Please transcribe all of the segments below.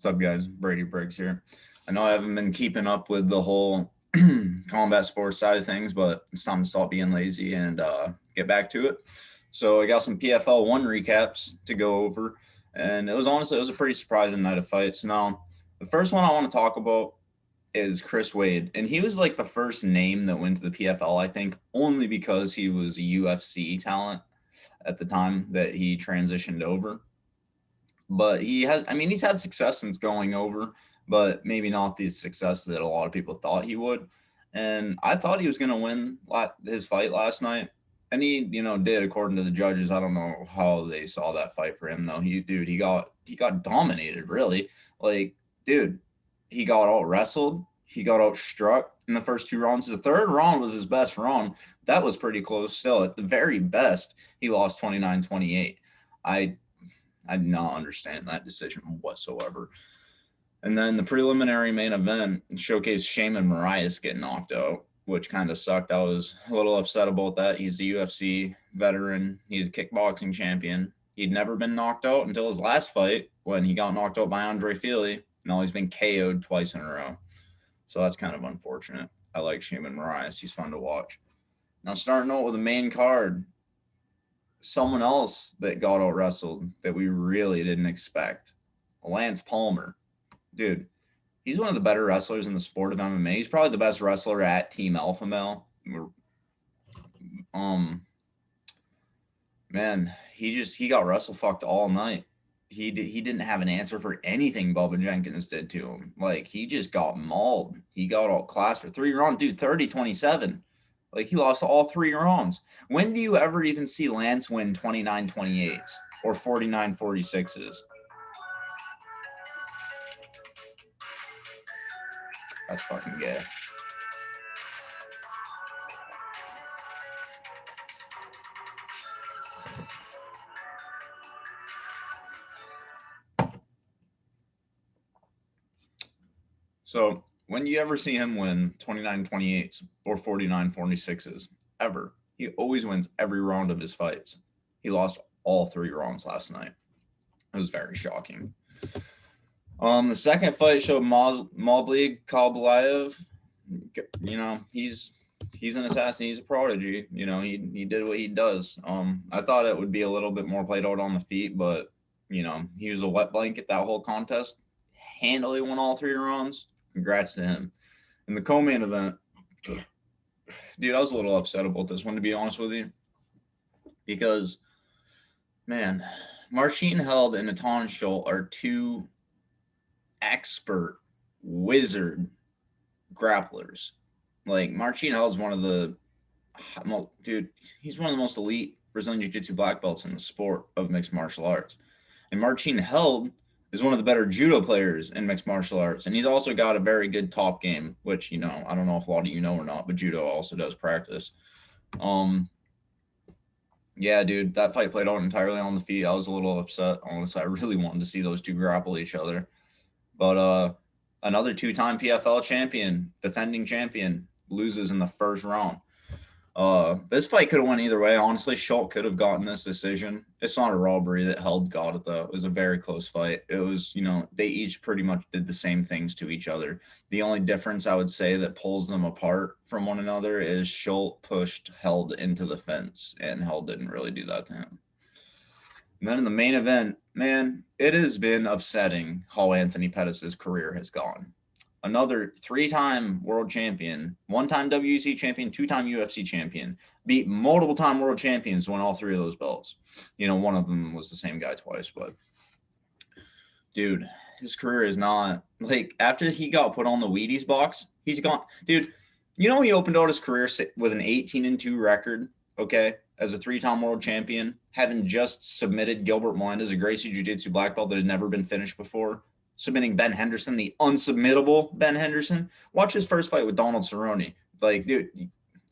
What's up, guys? Brady Briggs here. I know I haven't been keeping up with the whole combat sports side of things, but it's time to stop being lazy and get back to it. So I got some PFL 1 recaps to go over, and it was a pretty surprising night of fights. Now, the first one I want to talk about is Chris Wade, and he was like the first name that went to the PFL, I think, only because he was a UFC talent at the time that he transitioned over. But he's had success since going over, but maybe not the success that a lot of people thought he would. And I thought he was going to win his fight last night. And he, did according to the judges. I don't know how they saw that fight for him though. He got dominated really. Like, dude, he got out wrestled. He got out struck in the first 2 rounds. The third round was his best round. That was pretty close still. At the very best, he lost 29-28. I did not understand that decision whatsoever. And then the preliminary main event showcased Shaman Marias get knocked out, which kind of sucked. I was a little upset about that. He's a UFC veteran. He's a kickboxing champion. He'd never been knocked out until his last fight when he got knocked out by Andre Fili. Now he's been KO'd twice in a row. So that's kind of unfortunate. I like Shaman Marias. He's fun to watch. Now starting out with the main card, someone else that got out wrestled that we really didn't expect, Lance Palmer. Dude, he's one of the better wrestlers in the sport of MMA. He's probably the best wrestler at Team Alpha Male. Man, he got wrestle fucked all night. He didn't have an answer for anything Bubba Jenkins did to him. Like, he just got mauled. He got outclassed for 3 rounds. Dude, 30-27. Like, he lost all 3 rounds. When do you ever even see Lance win 29-28 or 49-46s? That's fucking gay. So, when do you ever see him win 29-28s or 49-46s? Ever. He always wins every round of his fights. He lost all 3 rounds last night. It was very shocking. The second fight showed Mavli Kalbalayev. He's an assassin. He's a prodigy. He did what he does. I thought it would be a little bit more played out on the feet, but he was a wet blanket that whole contest. Handily won all 3 rounds. Congrats to him. In the co-main event, dude, I was a little upset about this one, to be honest with you, because, man, Marcin Held and Natan Schulte are 2 expert wizard grapplers. Like, Marcin Held is one of the he's one of the most elite Brazilian Jiu-Jitsu black belts in the sport of mixed martial arts. And Marcin Held is one of the better judo players in mixed martial arts. And he's also got a very good top game, which, I don't know if a lot of you know or not, but judo also does practice. Yeah, dude, that fight played out entirely on the feet. I was a little upset, honestly. I really wanted to see those 2 grapple each other. But another 2-time PFL champion, defending champion, loses in the first round. This fight could have went either way. Honestly, Schulte could have gotten this decision. It's not a robbery that Held got it, though. It was a very close fight. It was, they each pretty much did the same things to each other. The only difference I would say that pulls them apart from one another is Schulte pushed Held into the fence, and Held didn't really do that to him. And then in the main event, man, it has been upsetting how Anthony Pettis' career has gone. Another 3-time world champion, 1-time WEC champion, 2-time UFC champion, beat multiple-time world champions, won all 3 of those belts. One of them was the same guy twice, but dude, his career is not, like, after he got put on the Wheaties box, he's gone. Dude, he opened out his career with an 18-2 record, okay, as a 3-time world champion, having just submitted Gilbert Melendez, a Gracie Jiu-Jitsu black belt that had never been finished before, submitting Ben Henderson, the unsubmittable Ben Henderson. Watch his first fight with Donald Cerrone. Like, dude,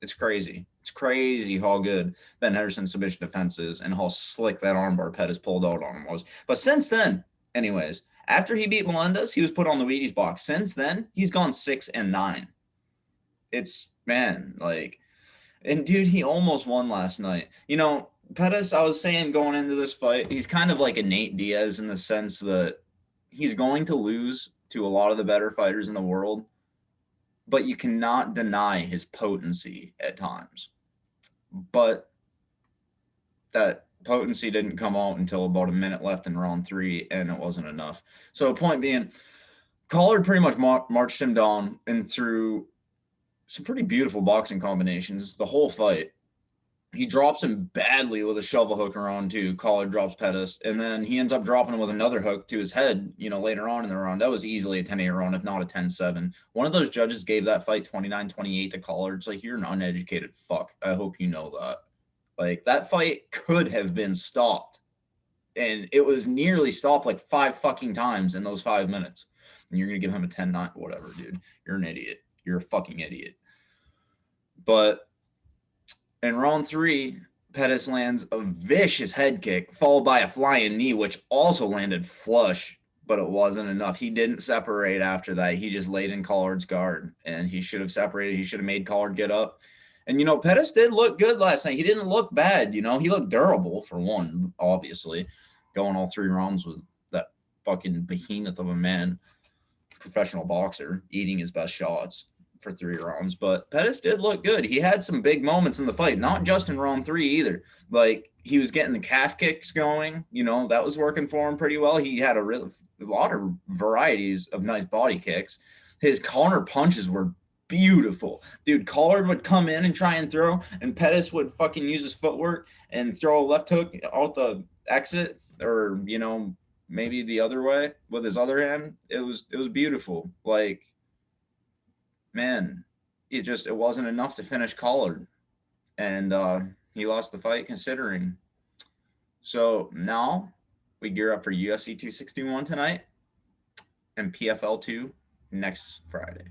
it's crazy. It's crazy how good Ben Henderson's submission defense is and how slick that armbar Pettis pulled out on him was. But since then, anyways, after he beat Melendez, he was put on the Wheaties box. Since then, he's gone 6-9. It's, man, like, and dude, he almost won last night. Pettis, I was saying going into this fight, he's kind of like a Nate Diaz in the sense that he's going to lose to a lot of the better fighters in the world, but you cannot deny his potency at times. But that potency didn't come out until about a minute left in round 3, and it wasn't enough. So, point being, Collard pretty much marched him down and through some pretty beautiful boxing combinations the whole fight. He drops him badly with a shovel hook around 2. Collard drops Pettis, and then he ends up dropping him with another hook to his head, later on in the round. That was easily a 10-8 round, if not a 10-7. One of those judges gave that fight 29-28 to Collard. It's like, you're an uneducated fuck. I hope you know that. Like, that fight could have been stopped, and it was nearly stopped like 5 fucking times in those 5 minutes. And you're going to give him a 10-9, whatever, dude. You're an idiot. You're a fucking idiot. But in round 3, Pettis lands a vicious head kick, followed by a flying knee, which also landed flush, but it wasn't enough. He didn't separate after that. He just laid in Collard's guard, and he should have separated. He should have made Collard get up. And, Pettis did look good last night. He didn't look bad, He looked durable, for one, obviously, going all 3 rounds with that fucking behemoth of a man, professional boxer, eating his best shots for 3 rounds. But Pettis did look good. He had some big moments in the fight, not just in round 3 either. Like, he was getting the calf kicks going. That was working for him pretty well. He had a lot of varieties of nice body kicks. His counter punches were beautiful. Dude, Collard would come in and try and throw, and Pettis would fucking use his footwork and throw a left hook out the exit, or, maybe the other way with his other hand. It was beautiful. Like, man, it wasn't enough to finish Collard, and he lost the fight considering. So now we gear up for UFC 261 tonight and PFL 2 next Friday.